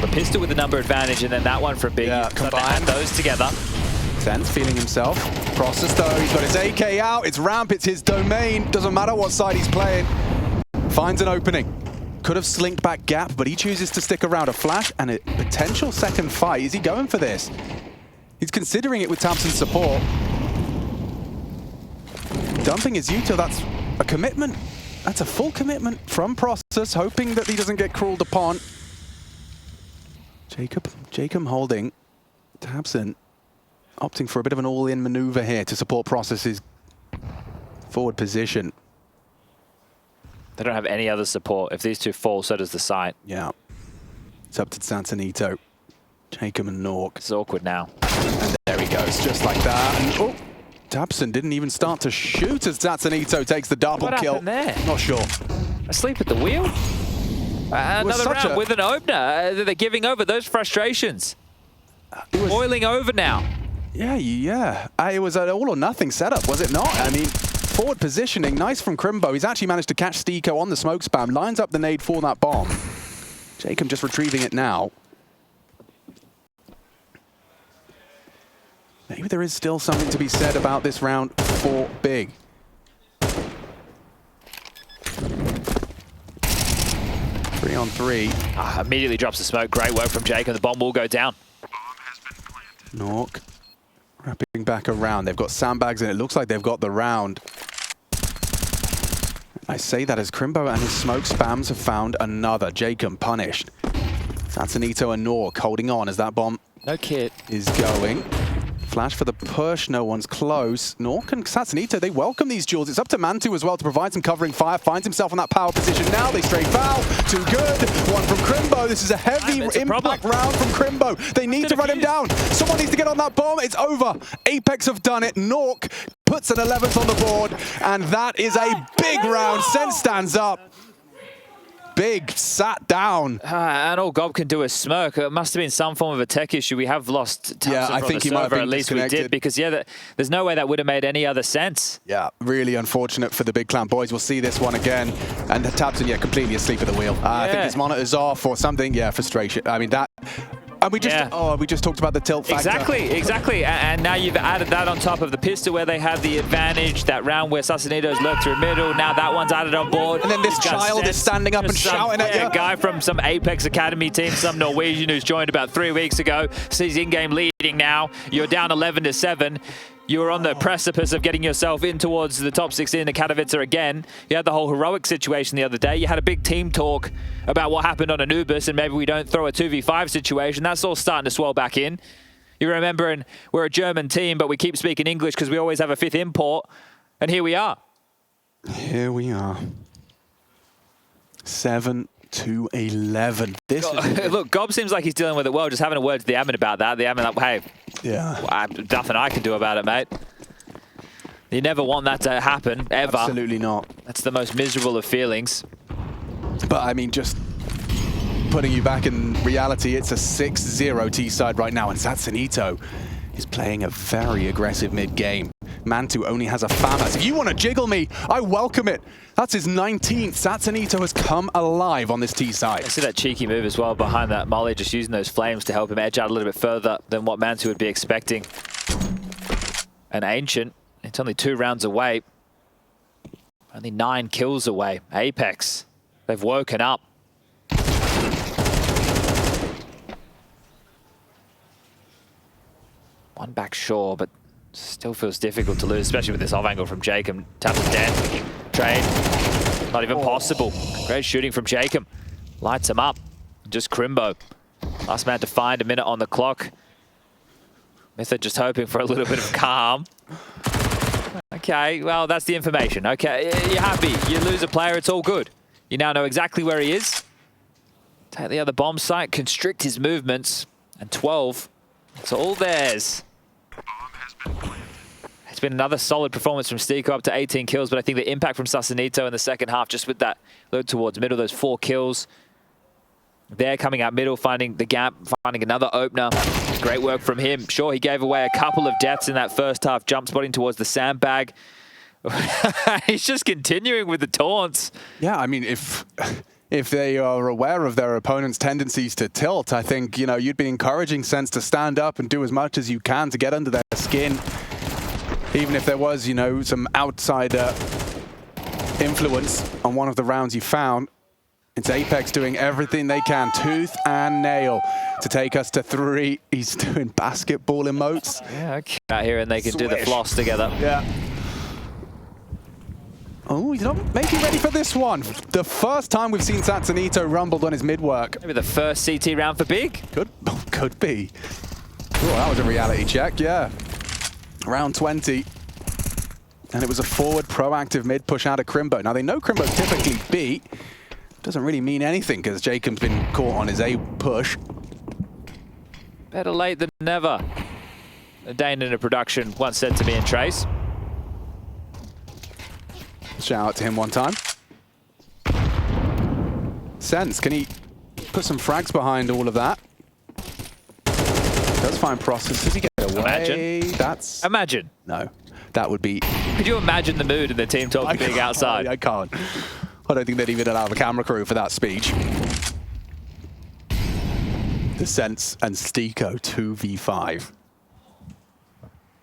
S2: The pistol with the number advantage, and then that one for Big.
S1: Yeah,
S2: combine those together.
S1: Sense feeling himself. Process though, he's got his AK out. It's ramp, it's his domain. Doesn't matter what side he's playing. Finds an opening. Could have slinked back gap, but he chooses to stick around. A flash and a potential second fight. Is he going for this? He's considering it with Thompson's support. Dumping his Yuto, that's a commitment. That's a full commitment from Process, hoping that he doesn't get crawled upon. Jacob holding. Thompson opting for a bit of an all-in maneuver here to support Process's forward position.
S2: They don't have any other support. If these two fall, so does the site.
S1: Yeah. It's up to Santonito. Jacob and Nork.
S2: It's awkward now.
S1: And there he goes, just like that. And, oh, Tabson didn't even start to shoot as Santonito takes the double kill.
S2: What happened there?
S1: Not sure.
S2: Asleep at the wheel? Another round with an opener. They're giving over those frustrations. Boiling over now.
S1: Yeah. It was an all or nothing setup, was it not? I mean, forward positioning, nice from Crimbo. He's actually managed to catch Stiko on the smoke spam, lines up the nade for that bomb. Jacob just retrieving it now. Maybe there is still something to be said about this round for Big. Three on three.
S2: Immediately drops the smoke. Great work from Jacob. The bomb will go down.
S1: Nork wrapping back around. They've got sandbags and it looks like they've got the round. I say that as Crimbo and his smoke spams have found another. Jacob punished. Santonito and Nork holding on as that bomb
S2: No kit
S1: is going. Flash for the push, no one's close. Nork and Santonito, they welcome these duels. It's up to Mantu as well to provide some covering fire. Finds himself in that power position now. They stray foul. Too good. One from Crimbo. This is a heavy impact round from Crimbo. They need to run him down. Someone needs to get on that bomb. It's over. Apeks have done it. Nork puts an 11th on the board. And that is a big round. Sen stands up. Big sat down.
S2: and all Gob can do is smirk. It must have been some form of a tech issue. We have lost Thompson
S1: I think he might have been
S2: at least we did, because there's no way that would have made any other sense.
S1: Yeah, really unfortunate for the Big Clan boys. We'll see this one again. And Tabson, completely asleep at the wheel. I think his monitor's off or something. Yeah, frustration. I mean, that... And we just talked about the tilt factor.
S2: Exactly. And now you've added that on top of the pistol where they had the advantage, that round where Sassanito's lurked through middle. Now that one's added on board.
S1: And then this child is standing up and shouting at you.
S2: A guy from some Apeks Academy team, some Norwegian who's joined about 3 weeks ago. Sees in-game leading now. You're down 11-7. You were on the precipice of getting yourself in towards the top 16 in Katowice again. You had the whole heroic situation the other day. You had a big team talk about what happened on Anubis and maybe we don't throw a 2v5 situation. That's all starting to swell back in. You're remembering we're a German team, but we keep speaking English because we always have a 5th import. And here we are.
S1: Here we are. 7-11.
S2: Look, Gob seems like he's dealing with it well, just having a word to the admin about that. The admin like, hey, nothing I can do about it, mate. You never want that to happen, ever.
S1: Absolutely not.
S2: That's the most miserable of feelings.
S1: But, I mean, just putting you back in reality, it's a 6-0 T-side right now, and Satsunito is playing a very aggressive mid-game. Mantu only has a FAMAS. If you want to jiggle me, I welcome it. That's his 19th. Satsunito has come alive on this T-side.
S2: I see that cheeky move as well behind that Molly, just using those flames to help him edge out a little bit further than what Mantu would be expecting. And Ancient, it's only 2 rounds away. Only 9 kills away. Apeks, they've woken up. One back sure, but still feels difficult to lose, especially with this off angle from Jacob. Taps dead. Trade. Not even possible. Great shooting from Jacob. Lights him up. Just Crimbo. Last man to find, a minute on the clock. Mytha just hoping for a little bit of calm. Okay, well, that's the information. Okay, you're happy. You lose a player, it's all good. You now know exactly where he is. Take the other bomb site, constrict his movements, and 12. It's all theirs. It's been another solid performance from Stiko, up to 18 kills, but I think the impact from Sassanito in the second half, just with that load towards middle, those 4 kills. They're coming out middle, finding the gap, finding another opener. Great work from him. Sure, he gave away a couple of deaths in that first half, jump spotting towards the sandbag. He's just continuing with the taunts.
S1: Yeah, I mean, if they are aware of their opponent's tendencies to tilt, I think, you know, you'd be encouraging Sense to stand up and do as much as you can to get under their skin. Even if there was, you know, some outsider influence on one of the rounds you found. It's Apeks doing everything they can, tooth and nail, to take us to 3. He's doing basketball emotes.
S2: Yeah, okay. Out here and they can do the floss together.
S1: Yeah. Oh, he's not making ready for this one. The first time we've seen Satsanito rumbled on his mid-work.
S2: Maybe the first CT round for Big?
S1: Could be. Oh, that was a reality check, yeah. Round 20. And it was a forward, proactive mid-push out of Crimbo. Now, they know Crimbo's typically B. Doesn't really mean anything because Jacob's been caught on his A push.
S2: Better late than never. A Dane in a production once said to me and Trace.
S1: Shout out to him one time. Sense, can he put some frags behind all of that? Does find process. Does he get away?
S2: Imagine.
S1: That's...
S2: Imagine.
S1: No. That would be...
S2: Could you imagine the mood in the team talking Big outside?
S1: I can't. I don't think they'd even allow the camera crew for that speech. The Sense and Stiko 2v5.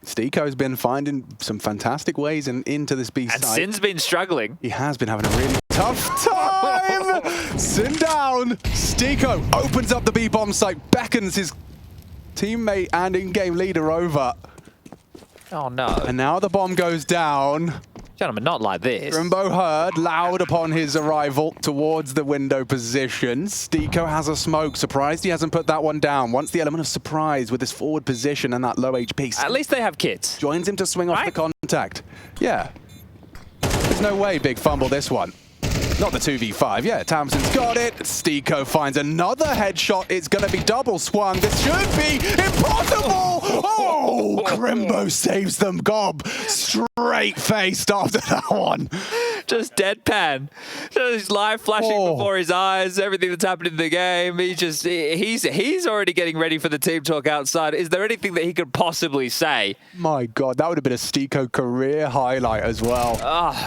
S1: Stiko's been finding some fantastic ways into this B side.
S2: And Sin's been struggling.
S1: He has been having a really tough time. Sin down. Stiko opens up the B bomb site, beckons his teammate and in-game leader over.
S2: Oh no.
S1: And now the bomb goes down.
S2: Gentlemen, not like this.
S1: Crimbo heard loud upon his arrival towards the window position. Stiko has a smoke. Surprised he hasn't put that one down. Wants the element of surprise with his forward position and that low HP.
S2: At least they have kits.
S1: Joins him to swing off the contact. Yeah. There's no way Big fumble this one. Not the 2v5. Yeah, Tamsin's got it. Stiko finds another headshot. It's going to be double swung. This should be impossible. Oh, Crimbo saves them. Gob straight-faced after that one.
S2: Just deadpan. Just live flashing before his eyes, everything that's happening in the game. He's already getting ready for the team talk outside. Is there anything that he could possibly say?
S1: My God, that would have been a Stiko career highlight as well.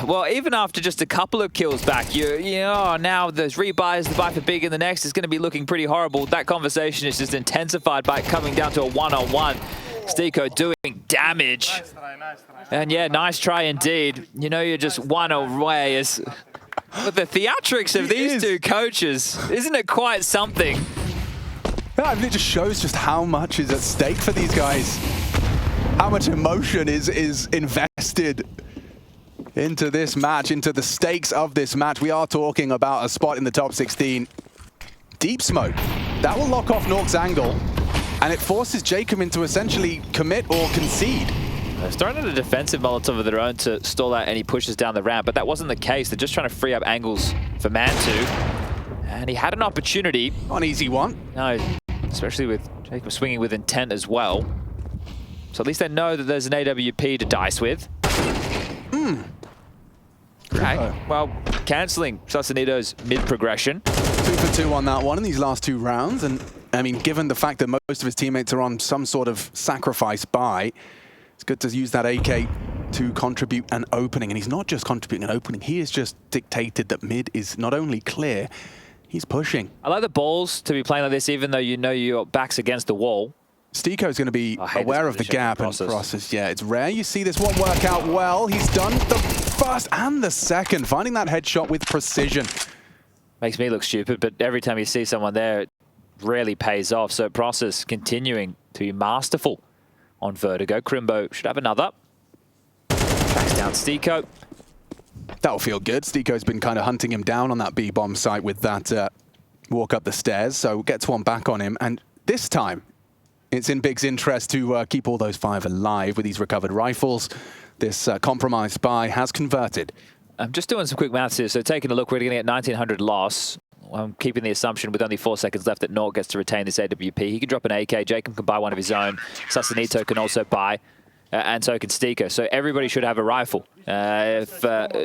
S2: Well, even after just a couple of kills back, you know, now there's rebuys, the buy for Big in the next is going to be looking pretty horrible. That conversation is just intensified by it coming down to a one-on-one. Stiko doing damage.
S3: Nice try.
S2: And yeah, nice try indeed. You know, you're just one away. But the theatrics of these two coaches, isn't it quite something?
S1: Yeah, I mean, it just shows just how much is at stake for these guys. How much emotion is invested into this match, into the stakes of this match. We are talking about a spot in the top 16. Deep smoke. That will lock off Nork's angle. And it forces Jacob into essentially commit or concede.
S2: They're starting a defensive Molotov of their own to stall out any pushes down the ramp, but that wasn't the case. They're just trying to free up angles for Mantu. And he had an opportunity.
S1: Not an easy one.
S2: No, especially with Jacob swinging with intent as well. So at least they know that there's an AWP to dice with. Okay, well, cancelling Sasanito's mid-progression.
S1: 2 for 2 on that one in these last 2 rounds. And I mean, given the fact that most of his teammates are on some sort of sacrifice buy, it's good to use that AK to contribute an opening. And he's not just contributing an opening, he has just dictated that mid is not only clear, he's pushing.
S2: I like the balls to be playing like this, even though you know your back's against the wall.
S1: Stiko's going to be aware of the gap and process. Yeah, it's rare you see this one work out well. He's done the first and the second, finding that headshot with precision.
S2: Makes me look stupid, but every time you see someone there, it really pays off. So process continuing to be masterful on Vertigo. Crimbo should have another. Tracks down Stiko.
S1: That'll feel good. Stiko's been kind of hunting him down on that B-bomb site with that walk up the stairs, so gets one back on him. And this time, it's in Big's interest to keep all those 5 alive with these recovered rifles. This compromised buy has converted.
S2: I'm just doing some quick maths here. So taking a look, we're going to get 1900 loss. I'm keeping the assumption with only 4 seconds left that Nork gets to retain this AWP. He can drop an AK. Jacob can buy one of his own. Sasanito can also buy. And so can Stiko. So everybody should have a rifle. If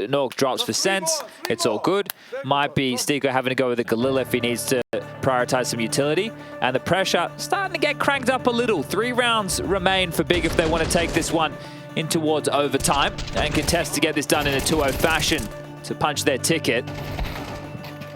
S2: Nork drops for sense, it's all good. Might be Stiko having to go with a Galil if he needs to prioritize some utility. And the pressure starting to get cranked up a little. 3 rounds remain for Big if they want to take this one in towards overtime and contest to get this done in a 2-0 fashion to punch their ticket.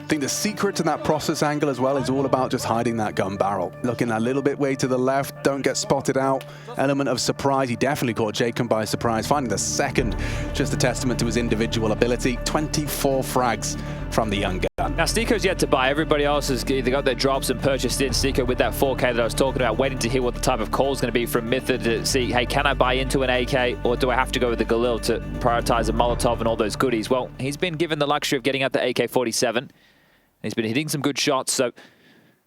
S1: think the secret to that process angle as well is all about just hiding that gun barrel. Looking a little bit way to the left, don't get spotted out. Element of surprise, he definitely caught Jacob by surprise. Finding the second, just a testament to his individual ability. 24 frags from the young gun.
S2: Now, Steeko's yet to buy. Everybody else has either got their drops and purchased in. Steeko with that 4K that I was talking about, waiting to hear what the type of call is going to be from Mytha to see, hey, can I buy into an AK or do I have to go with the Galil to prioritize a Molotov and all those goodies? Well, he's been given the luxury of getting out the AK-47. He's been hitting some good shots, so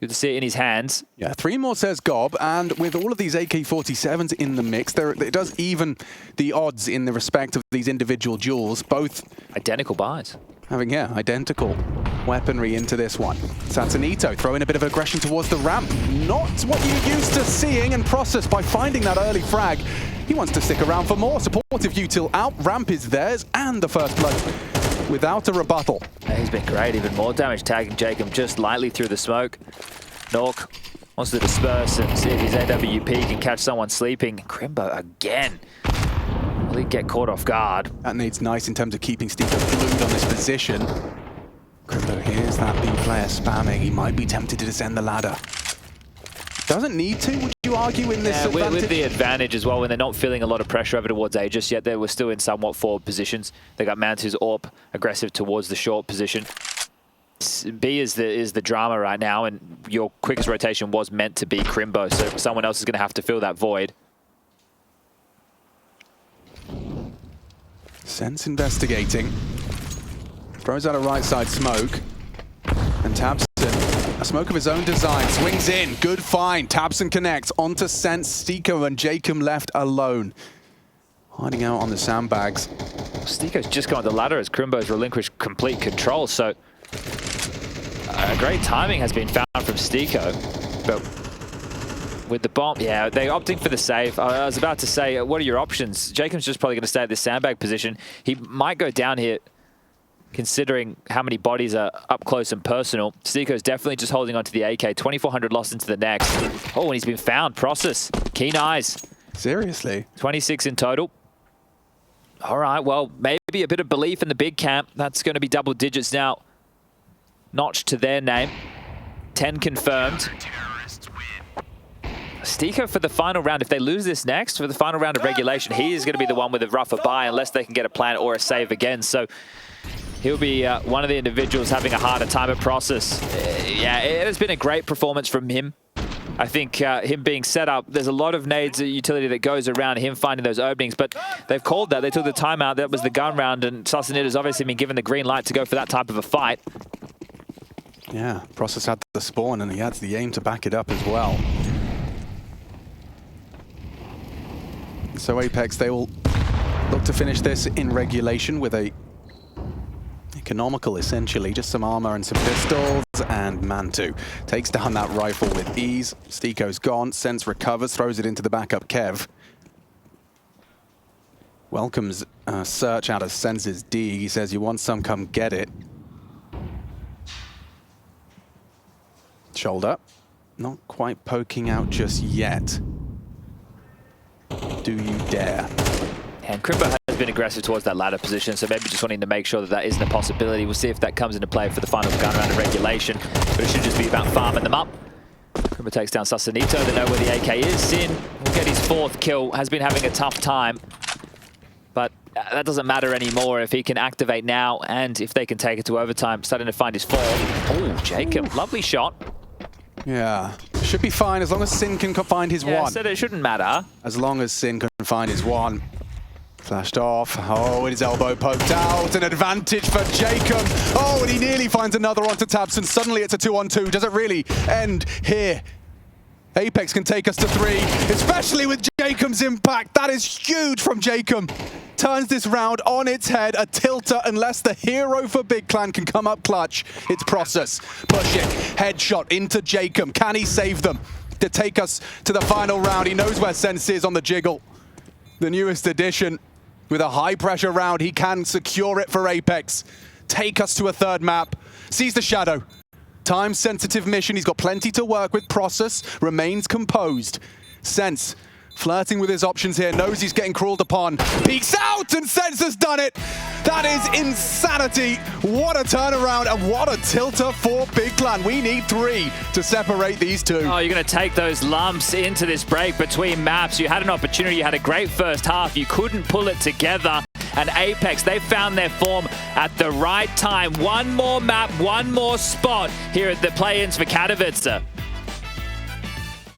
S2: good to see it in his hands.
S1: Yeah, 3 more says Gob, and with all of these AK-47s in the mix, it does even the odds in the respect of these individual duels, both
S2: identical buys.
S1: Having, yeah, identical weaponry into this one. Sansanito throwing a bit of aggression towards the ramp. Not what you're used to seeing, and Process, by finding that early frag, he wants to stick around for more. Supportive util out, ramp is theirs, and the first blood without a rebuttal.
S2: Yeah, he's been great, even more damage, tagging Jacob just lightly through the smoke. Nork wants to disperse and see if his AWP can catch someone sleeping. Crimbo again. Will he get caught off guard?
S1: That needs nice in terms of keeping Steeko glued on this position. Crimbo hears that B player spamming. He might be tempted to descend the ladder. Doesn't need to, would you argue, in this advantage?
S2: With the advantage as well, when they're not feeling a lot of pressure over towards A just yet. They were still in somewhat forward positions. They got Mantu's AWP aggressive towards the short position. B is the drama right now, and your quickest rotation was meant to be Crimbo, so someone else is going to have to fill that void.
S1: Sense investigating. Throws out a right side smoke. And Tabson, a smoke of his own design, swings in. Good find. Tabson connects onto Sense. Steeko and Jacob left alone. Hiding out on the sandbags.
S2: Steeko's just gone the ladder as Crimbo's relinquished complete control, so great timing has been found from Steeko. But with the bomb, yeah, they're opting for the save. I was about to say, what are your options? Jacob's just probably going to stay at this sandbag position. He might go down here, considering how many bodies are up close and personal. Steeko's definitely just holding on to the AK. 2,400 lost into the next. Oh, and he's been found. Process. Keen eyes.
S1: Seriously?
S2: 26 in total. All right, well, maybe a bit of belief in the big camp. That's going to be double digits now. Notched to their name. 10 confirmed. Steeko for the final round, if they lose this next, for the final round of regulation, he is going to be the one with a rougher bye unless they can get a plan or a save again. So he'll be one of the individuals having a harder time at Process. Yeah, it has been a great performance from him. I think him being set up, there's a lot of nades utility that goes around him finding those openings, but they've called that. They took the timeout. That was the gun round, and Sussanit has obviously been given the green light to go for that type of a fight.
S1: Yeah, Process had the spawn, and he adds the aim to back it up as well. So Apeks, they will look to finish this in regulation with a economical, essentially, just some armor and some pistols, and Mantu takes down that rifle with ease. Steeko's gone, Sense recovers, throws it into the backup Kev. Welcomes search out of Sense's D. He says, you want some, come get it. Shoulder, not quite poking out just yet. Do you dare?
S2: And Crimbo has been aggressive towards that ladder position, so maybe just wanting to make sure that that isn't a possibility. We'll see if that comes into play for the final gun round of regulation, but it should just be about farming them up. Crimbo takes down Sussanito. They know where the AK is. Sin will get his 4th kill. Has been having a tough time, but that doesn't matter anymore if he can activate now and if they can take it to overtime. Starting to find his form. Oh, Jacob, lovely shot.
S1: Yeah, should be fine as long as Sin can find his one.
S2: I said it shouldn't matter.
S1: As long as Sin can find his one. Flashed off. Oh, his elbow poked out. An advantage for Jacob. Oh, and he nearly finds another onto Tabson. Suddenly it's a 2-on-2. Does it really end here? Apeks can take us to 3, especially with Jacob's impact. That is huge from Jacob. Turns this round on its head, a tilter, unless the hero for Big Clan can come up clutch. It's Process. Push it. Headshot into Jacob. Can he save them to take us to the final round? He knows where Sense is on the jiggle. The newest addition. With a high pressure round, he can secure it for Apeks. Take us to a 3rd map. Sees the shadow. Time sensitive mission. He's got plenty to work with. Process remains composed. Sense flirting with his options here. Knows he's getting crawled upon. Peeks out, and Sense has done it. That is insanity. What a turnaround and what a tilter for Big Clan. We need 3 to separate these two.
S2: Oh, you're going to take those lumps into this break between maps. You had an opportunity. You had a great first half. You couldn't pull it together. And Apeks, they found their form at the right time. One more map, one more spot here at the play-ins for Katowice.